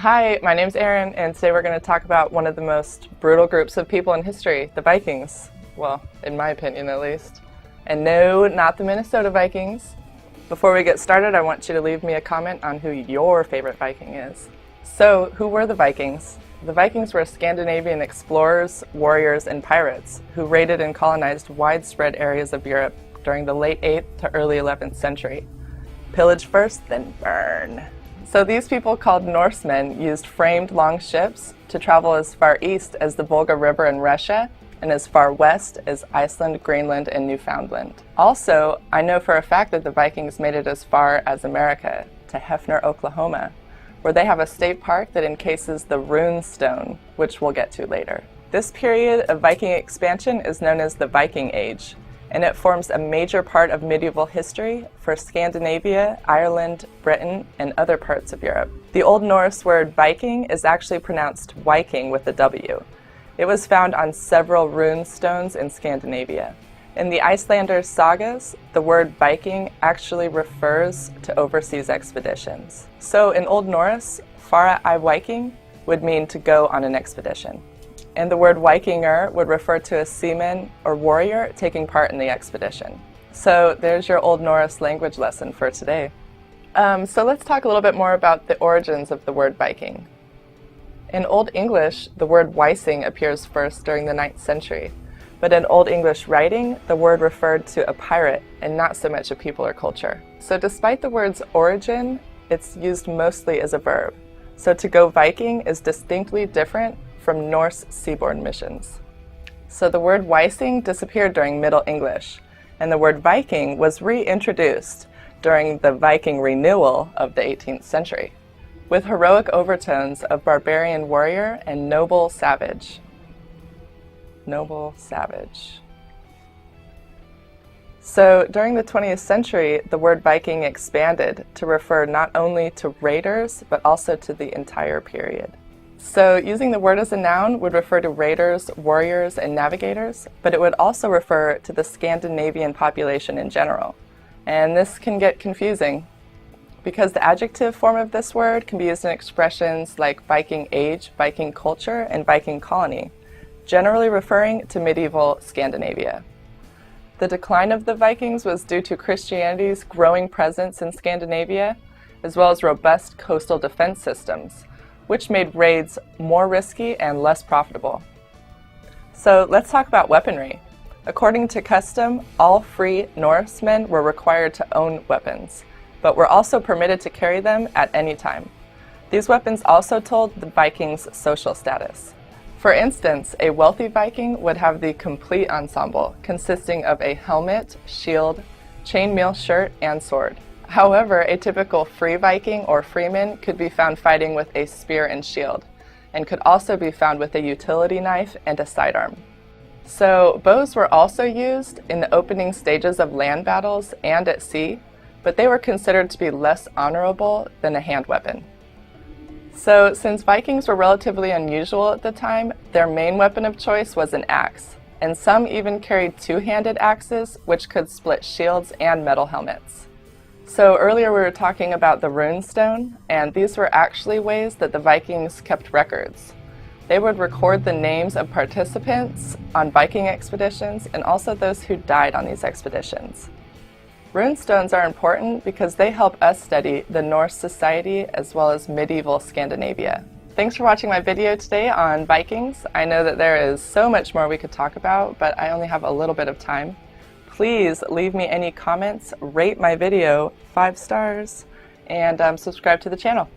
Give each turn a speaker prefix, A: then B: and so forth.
A: Hi, my name's Eryn, and today we're going to talk about one of the most brutal groups of people in history, the Vikings. Well, in my opinion at least. And no, not the Minnesota Vikings. Before we get started, I want you to leave me a comment on who your favorite Viking is. So, who were the Vikings? The Vikings were Scandinavian explorers, warriors, and pirates who raided and colonized widespread areas of Europe during the late 8th to early 11th century. Pillage first, then burn. So these people, called Norsemen, used framed long ships to travel as far east as the Volga River in Russia and as far west as Iceland, Greenland, and Newfoundland. Also, I know for a fact that the Vikings made it as far as America, to Hefner, Oklahoma, where they have a state park that encases the Rune Stone, which we'll get to later. This period of Viking expansion is known as the Viking Age, and it forms a major part of medieval history for Scandinavia, Ireland, Britain, and other parts of Europe. The Old Norse word Viking is actually pronounced Viking with a W. It was found on several rune stones in Scandinavia. In the Icelander sagas, the word Viking actually refers to overseas expeditions. So in Old Norse, fara I Viking would mean to go on an expedition. And the word Vikinger would refer to a seaman or warrior taking part in the expedition. So there's your Old Norse language lesson for today. So let's talk a little bit more about the origins of the word Viking. In Old English, the word Wising appears first during the 9th century. But in Old English writing, the word referred to a pirate and not so much a people or culture. So despite the word's origin, it's used mostly as a verb. So to go Viking is distinctly different from Norse seaborne missions. So the word Wising disappeared during Middle English, and the word Viking was reintroduced during the Viking renewal of the 18th century, with heroic overtones of barbarian warrior and noble savage. Noble savage. So during the 20th century, the word Viking expanded to refer not only to raiders, but also to the entire period. So using the word as a noun would refer to raiders, warriors, and navigators, but it would also refer to the Scandinavian population in general. And this can get confusing because the adjective form of this word can be used in expressions like Viking age, Viking culture, and Viking colony, generally referring to medieval Scandinavia. The decline of the Vikings was due to Christianity's growing presence in Scandinavia, as well as robust coastal defense systems, which made raids more risky and less profitable. So let's talk about weaponry. According to custom, all free Norsemen were required to own weapons, but were also permitted to carry them at any time. These weapons also told the Vikings' social status. For instance, a wealthy Viking would have the complete ensemble, consisting of a helmet, shield, chainmail shirt, and sword. However, a typical free Viking or freeman could be found fighting with a spear and shield, and could also be found with a utility knife and a sidearm. So bows were also used in the opening stages of land battles and at sea, but they were considered to be less honorable than a hand weapon. So since Vikings were relatively unusual at the time, their main weapon of choice was an axe, and some even carried two-handed axes which could split shields and metal helmets. So earlier we were talking about the rune stone, and these were actually ways that the Vikings kept records. They would record the names of participants on Viking expeditions and also those who died on these expeditions. Rune stones are important because they help us study the Norse society as well as medieval Scandinavia. Thanks for watching my video today on Vikings. I know that there is so much more we could talk about, but I only have a little bit of time. Please leave me any comments, rate my video 5 stars, and subscribe to the channel.